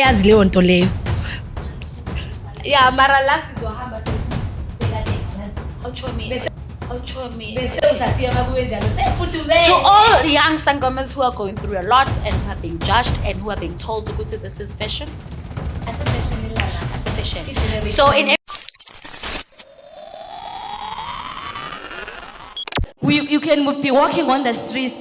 uyayazi leyo nto leyo. Yeah, mara la sizohamba sesibhekadeni. Awutsho mina. Bese uzasiyama kubenjalo. Sefudume. To all young sangomas who are going through a lot and who are being judged and who are being told to go to this is fashion. As a fashion. So in you can be walking on the street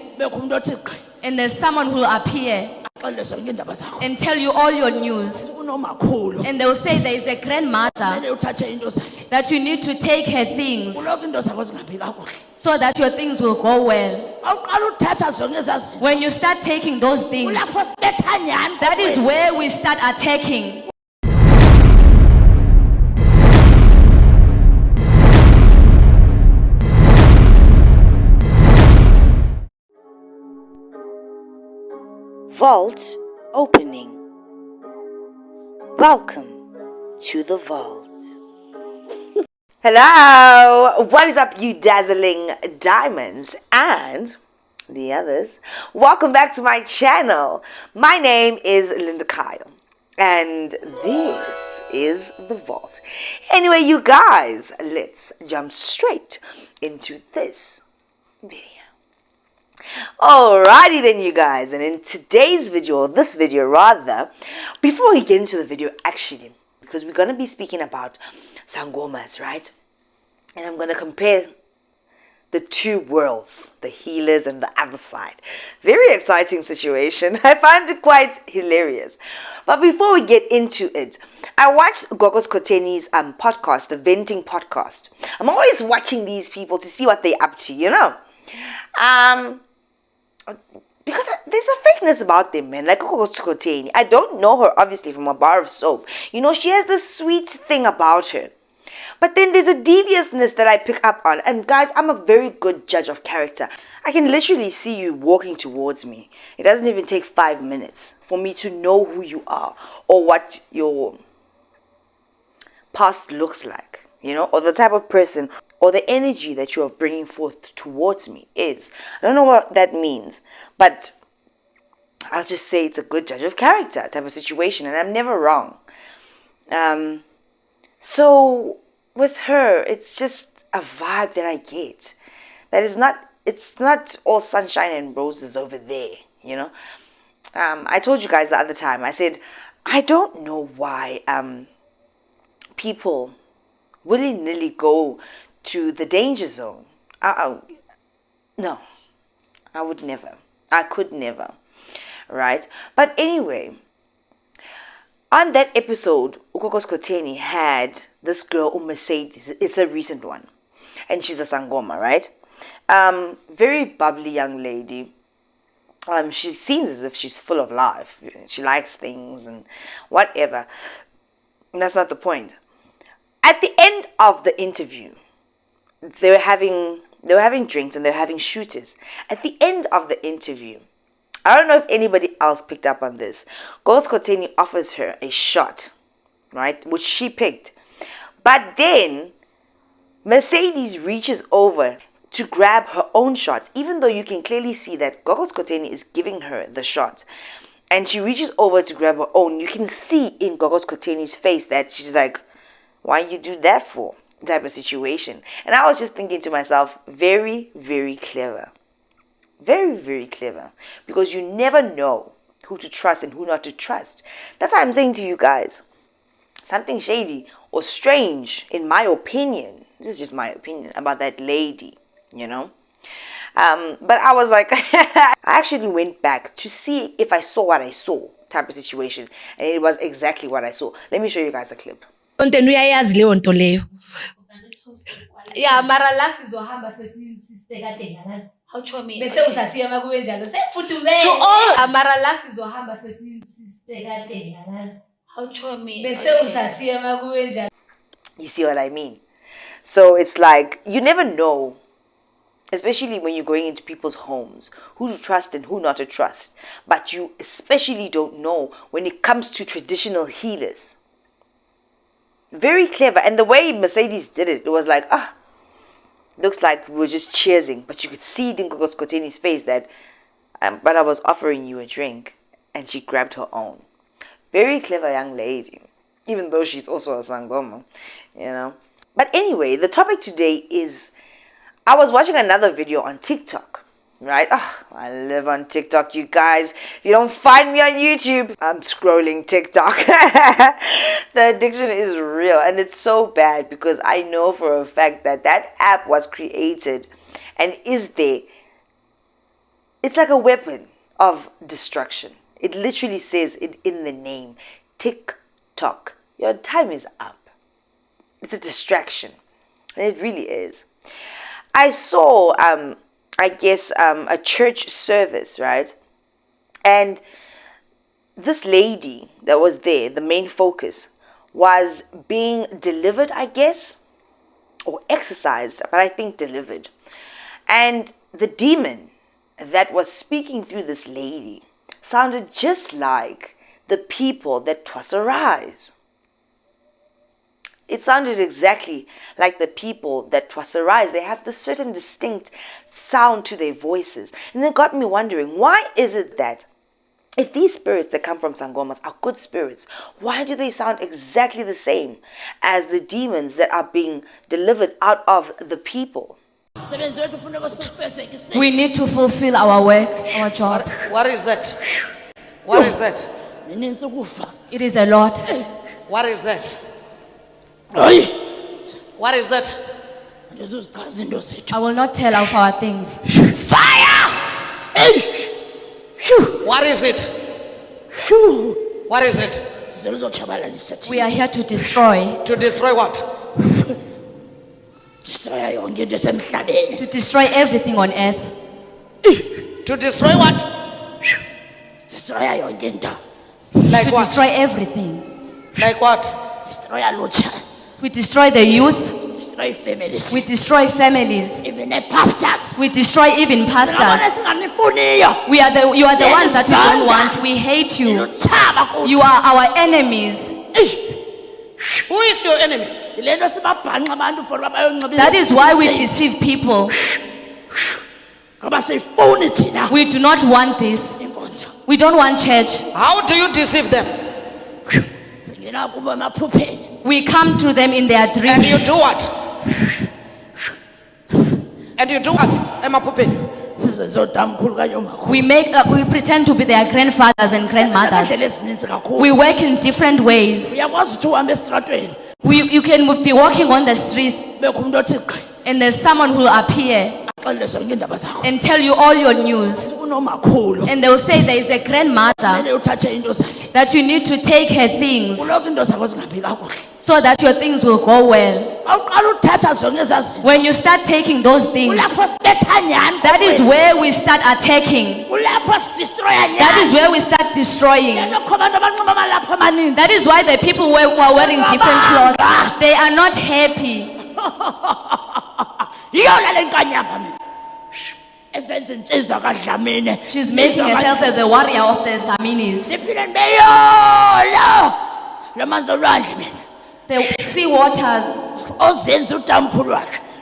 and there's someone who will appear and tell you all your news, and they will say there is a grandmother that you need to take her things so that your things will go well. When you start taking those things, that is where we start attacking. Vault opening. Welcome to the vault. Hello, what is up, you dazzling diamonds and the others? Welcome back to my channel. My name is Linda Kyle and this is the vault. Anyway, you guys, let's jump straight into this video. Alrighty then, you guys, and in today's video, or this video rather, before we get into the video, actually, because we're going to be speaking about Sangomas, right? And I'm going to compare the two worlds, the healers and the other side. Very exciting situation. I find it quite hilarious. But before we get into it, I watched Gogo Skhotheni's podcast, the venting podcast. I'm always watching these people to see what they're up to, you know. Because there's a fakeness about them, man. Like Gogo Skhotheni, I don't know her obviously from a bar of soap. You know, she has this sweet thing about her. But then there's a deviousness that I pick up on. And guys, I'm a very good judge of character. I can literally see you walking towards me. It doesn't even take 5 minutes for me to know who you are or what your past looks like, you know, or the type of person or the energy that you are bringing forth towards me is. I don't know what that means, but I'll just say it's a good judge of character type of situation, and I'm never wrong. So with her, it's just a vibe that I get. That is not, it's not all sunshine and roses over there, you know. I told you guys the other time, I said, I don't know why people willy-nilly go to the danger zone. No, I would never. I could never. Right? But anyway, on that episode, Gogo Skhotheni had this girl, Mercedes. It's a recent one. And she's a Sangoma, right? Very bubbly young lady. She seems as if she's full of life. She likes things and whatever. That's not the point. At the end of the interview, they were having drinks and they were having shooters. At the end of the interview, I don't know if anybody else picked up on this. Gogo Skhotheni offers her a shot, right, which she picked. But then Mercedes reaches over to grab her own shot, even though you can clearly see that Gogo Skhotheni is giving her the shot. And she reaches over to grab her own. You can see in Gogo Skhotheni's face that she's like, why you do that for? Type of situation. And I was just thinking to myself, very, very clever. Very, very clever. Because you never know who to trust and who not to trust. That's why I'm saying to you guys, something shady or strange, in my opinion, this is just my opinion, about that lady, you know. But I was like, I actually went back to see if I saw what I saw, type of situation. And it was exactly what I saw. Let me show you guys a clip. Uyayazi leyo nto leyo. Yeah, mara la sizohamba sesibhekadeni lazi. Awutsho mina. Bese uzasiyama kubenjalo. Sefudume. To all mara la sizohamba sesibhekadeni lazi. Awutsho mina. Bese uzasiyama kubenjalo. You see what I mean? So it's like you never know, especially when you're going into people's homes, who to trust and who not to trust. But you especially don't know when it comes to traditional healers. Very clever. And the way Mercedes did it, it was like, looks like we were just cheersing. But you could see it in Gogo Skhotheni's face that, but I was offering you a drink. And she grabbed her own. Very clever young lady, even though she's also a Sangoma, you know. But anyway, the topic today is, I was watching another video on TikTok, right? Oh, I live on TikTok, you guys. If you don't find me on YouTube, I'm scrolling TikTok. The addiction is real, and it's so bad because I know for a fact that that app was created and is there. It's like a weapon of destruction. It literally says it in the name, TikTok. Your time is up. It's a distraction. And it really is. I saw, a church service, right? And this lady that was there, the main focus, was being delivered, I guess, or exorcised, but I think delivered. And the demon that was speaking through this lady sounded just like the people that twas arise. It sounded exactly like the people that twas arise. They have this certain distinct sound to their voices. And it got me wondering, why is it that if these spirits that come from Sangomas are good spirits, why do they sound exactly the same as the demons that are being delivered out of the people? We need to fulfill our work, our job. What is that? What is that? It is a lot. What is that? What is that? I will not tell of our things. Fire! What is it? What is it? We are here to destroy. To destroy what? To destroy everything on earth. To destroy what? Like To what? destroy everything. Like what? We destroy the youth. Families. We destroy families. Even the pastors. We destroy even pastors. You are the ones that we don't want. We hate you. You are our enemies. Who is your enemy? That is why we deceive people. We do not want this. We don't want church. How do you deceive them? We come to them in their dreams. And you do what? And you do what? We pretend to be their grandfathers and grandmothers. We work in different ways. You can be walking on the street and there's someone who will appear and tell you all your news. And they will say there is a grandmother that you need to take her things so that your things will go well. When you start taking those things, that is where we start attacking. That is where we start destroying. That is why the people who are wearing different clothes, they are not happy. She's making herself as the warrior of the Zaminis. The sea waters.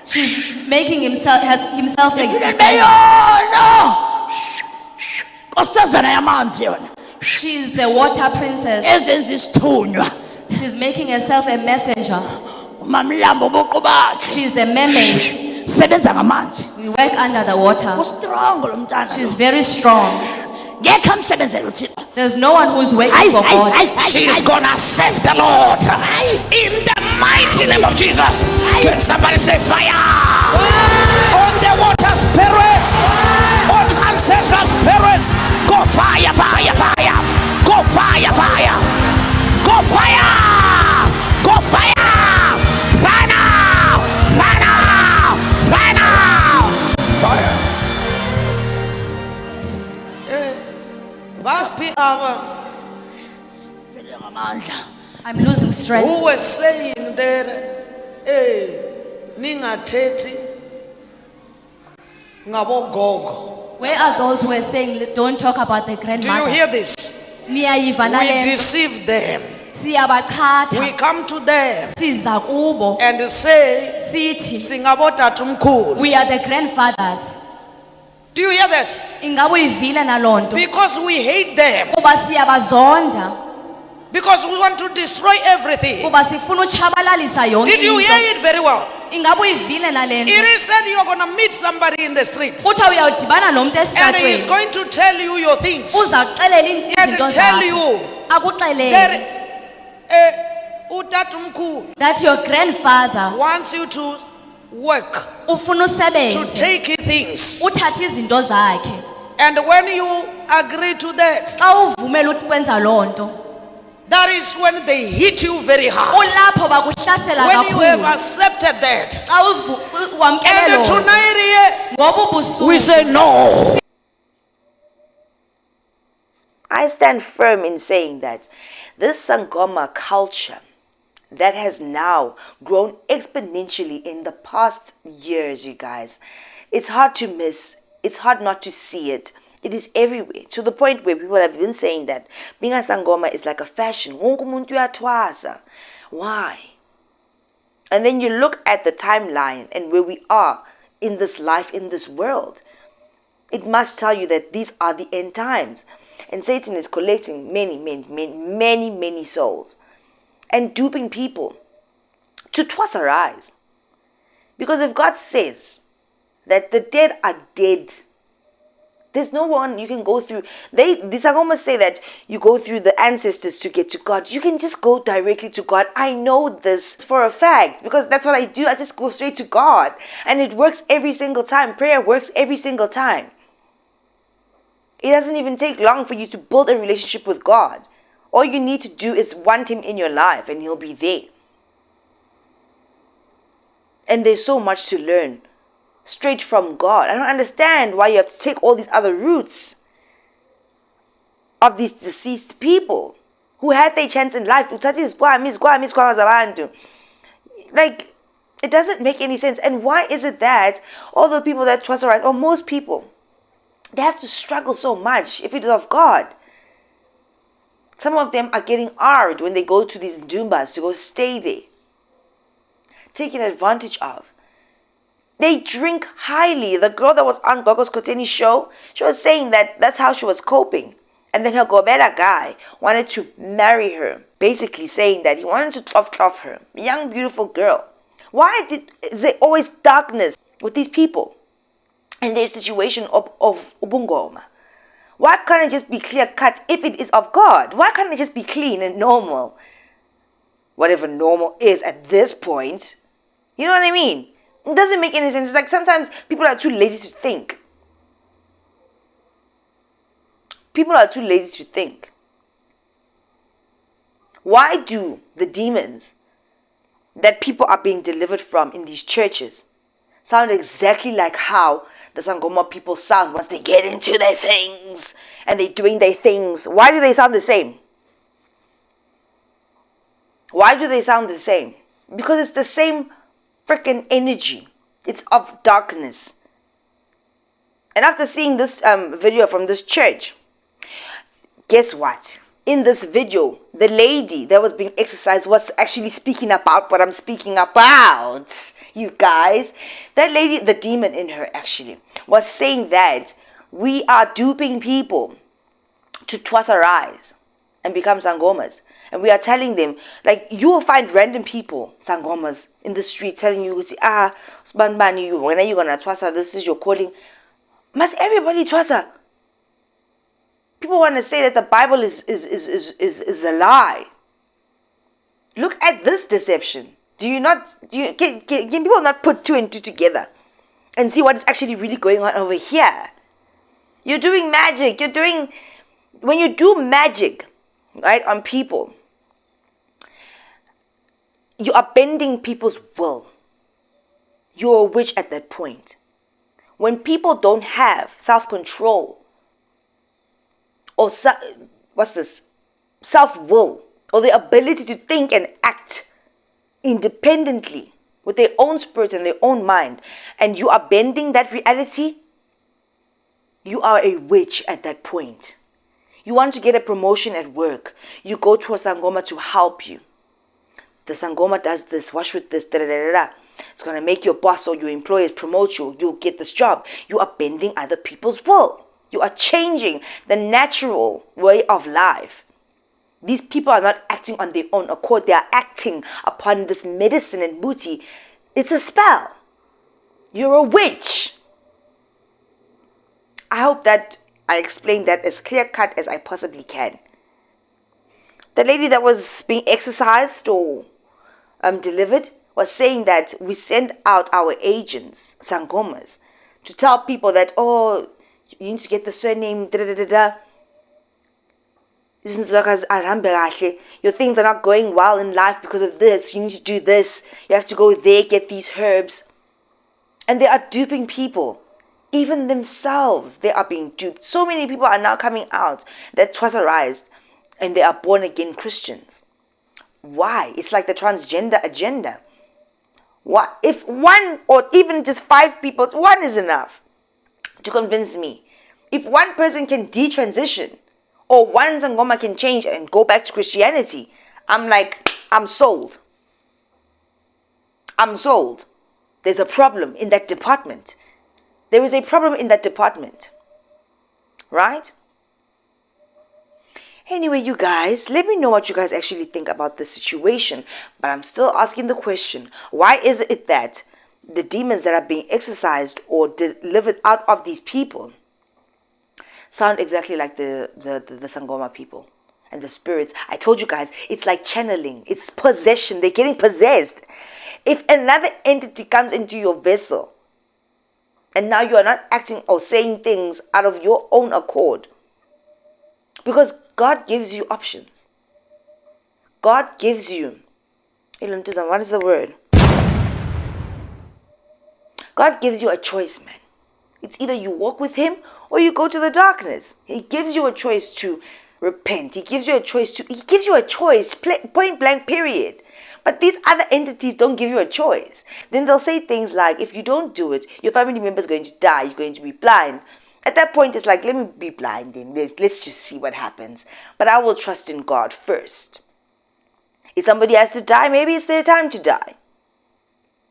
She's making himself she's the water princess. She's making herself a messenger. She's the mermaid. We work under the water. She's very strong. There's no one who's waiting for God. She's gonna save the Lord in the mighty name of Jesus. Can somebody say fire? On the water's perils, on ancestors' perils, go fire, fire, fire, go fire, fire, go fire, go fire, right now, right now, right now, fire. I'm losing strength. Who was saying that, ningathethi ngabo Gogo? Where are those who are saying don't talk about the Do grandmother? you hear this? We deceive them. We come to them and say, singabo tatumkhulu. We are the grandfathers. Do you hear that? Because we hate them. Because we want to destroy everything. kuba sifuna utshabalalisa yonke Did you hear into. it very well? Ingabe uyivile nale nto? It is said you're going to meet somebody in the streets. Kuthiwa uyawudibana nomntu And he is esitratweni. going to tell you your things. Uzawuxelela And izinto tell zakho. you Akuxelele that utatumkhulu that your grandfather wants you to work, ufuna to usebenze take things. uthathe izinto zakhe. And when you agree to that, Xa uvumela ukwenza loo nto, that is when they hit you very hard. kulapho bakuhlasela When you have kakhulu. accepted that. Xa wamkele And loo nto, tonight here, ngobu we busuku say no. I stand firm in saying that this Sangoma culture that has now grown exponentially in the past years, you guys, it's hard to miss. It's hard not to see it. It is everywhere, to the point where people have been saying that being a Sangoma is like a fashion. Wonke umuntu uyathwasa. Why? And then you look at the timeline and where we are in this life, in this world. It must tell you that these are the end times. And Satan is collecting many souls and duping people to toss our eyes. Because if God says that the dead are dead, there's no one you can go through. The Sangoma say that you go through the ancestors to get to God. You can just go directly to God. I know this for a fact because that's what I do. I just go straight to God. And it works every single time. Prayer works every single time. It doesn't even take long for you to build a relationship with God. All you need to do is want Him in your life and He'll be there. And there's so much to learn straight from God. I don't understand why you have to take all these other routes of these deceased people who had their chance in life. Like, it doesn't make any sense. And why is it that all the people that trust right, or most people, they have to struggle so much if it is of God? Some of them are getting armed when they go to these Ndumbas to go stay there, taken advantage of. They drink highly. The girl that was on Gogo Skhotheni show, she was saying that that's how she was coping. And then her Gobela guy wanted to marry her, basically saying that he wanted to cloth her. A young, beautiful girl. Why is there always darkness with these people and their situation of Ubungoma? Why can't it just be clear cut if it is of God? Why can't it just be clean and normal? Whatever normal is at this point. You know what I mean? It doesn't make any sense. It's like sometimes people are too lazy to think. People are too lazy to think. Why do the demons that people are being delivered from in these churches sound exactly like how the Sangoma people sound once they get into their things and they're doing their things? Why do they sound the same? Why do they sound the same? Because it's the same freaking energy. It's of darkness. And after seeing this video from this church, guess what? In this video, the lady that was being exorcised was actually speaking about what I'm speaking about. You guys, that lady, the demon in her actually, was saying that we are duping people to twist our eyes and become Sangomas. And we are telling them, like, you will find random people, Sangomas, in the street telling you, when are you going to twasa? This is your calling. Must everybody twasa? People want to say that the Bible is a lie. Look at this deception. Can people not put two and two together and see what is actually really going on over here? You're doing magic. When you do magic, right, on people, you are bending people's will. You're a witch at that point. When people don't have self-control or self-will or the ability to think and act independently with their own spirit and their own mind, and you are bending that reality, you are a witch at that point. You want to get a promotion at work, you go to a Sangoma to help you. The Sangoma does this, wash with this, It's going to make your boss or your employers promote you. You'll get this job. You are bending other people's will. You are changing the natural way of life. These people are not acting on their own accord. They are acting upon this medicine and booty. It's a spell. You're a witch. I hope that I explained that as clear-cut as I possibly can. The lady that was being exorcised or delivered was saying that we send out our agents, Sangomas, to tell people that, oh, you need to get the surname, da-da-da-da-da. Your things are not going well in life because of this. You need to do this. You have to go there, get these herbs. And they are duping people. Even themselves, they are being duped. So many people are now coming out that twicerized and they are born again Christians. Why? It's like the transgender agenda. What if one or even just 5 people, one is enough to convince me. If one person can detransition, or one Sangoma can change and go back to Christianity, I'm sold. I'm sold. There's a problem in that department. There is a problem in that department. Right? Anyway, you guys, let me know what you guys actually think about this situation. But I'm still asking the question, why is it that the demons that are being exorcised or delivered out of these people sound exactly like the Sangoma people and the spirits? I told you guys, it's like channeling. It's possession. They're getting possessed. If another entity comes into your vessel and now you are not acting or saying things out of your own accord, because God gives you options. God gives you, what is the word? God gives you a choice, man. It's either you walk with him or you go to the darkness. He gives you a choice to repent. He gives you a choice, point blank, period. But these other entities don't give you a choice. Then they'll say things like, if you don't do it, your family member is going to die. You're going to be blind. At that point, it's like, let me be blind then. Let's just see what happens. But I will trust in God first. If somebody has to die, maybe it's their time to die.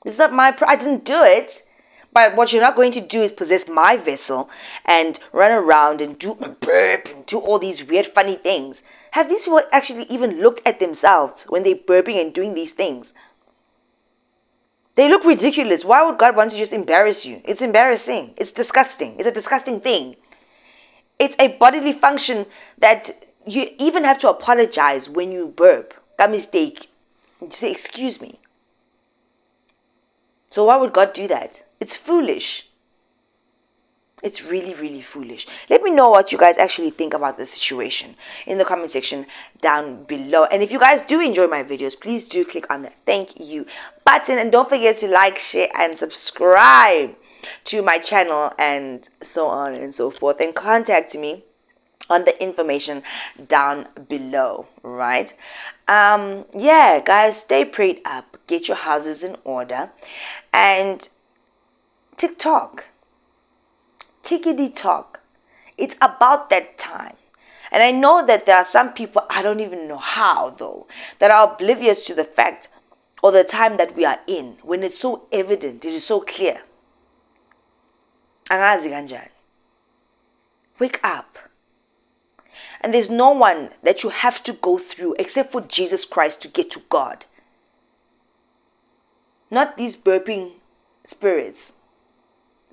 It's not I didn't do it. But what you're not going to do is possess my vessel and run around and do a burp and do all these weird, funny things. Have these people actually even looked at themselves when they're burping and doing these things? They look ridiculous. Why would God want to just embarrass you? It's embarrassing. It's disgusting. It's a disgusting thing. It's a bodily function that you even have to apologize when you burp. That mistake. You say, excuse me. So why would God do that? It's foolish. It's really, really foolish. Let me know what you guys actually think about this situation in the comment section down below. And if you guys do enjoy my videos, please do click on the thank you button. And don't forget to like, share, and subscribe to my channel and so on and so forth. And contact me on the information down below, right? Yeah, guys, stay prayed up. Get your houses in order. And TikTok. Tickety talk. It's about that time. And I know that there are some people, I don't even know how though, that are oblivious to the fact or the time that we are in, when it's so evident, it is so clear. Angazi kanjani. Wake up. And there's no one that you have to go through except for Jesus Christ to get to God. Not these burping spirits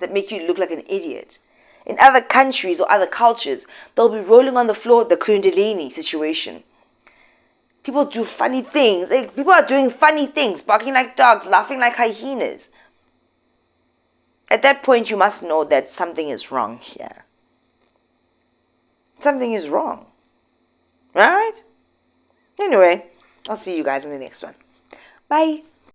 that make you look like an idiot. In other countries or other cultures, they'll be rolling on the floor, the Kundalini situation. People do funny things. People are doing funny things, barking like dogs, laughing like hyenas. At that point, you must know that something is wrong here. Something is wrong. Right? Anyway, I'll see you guys in the next one. Bye.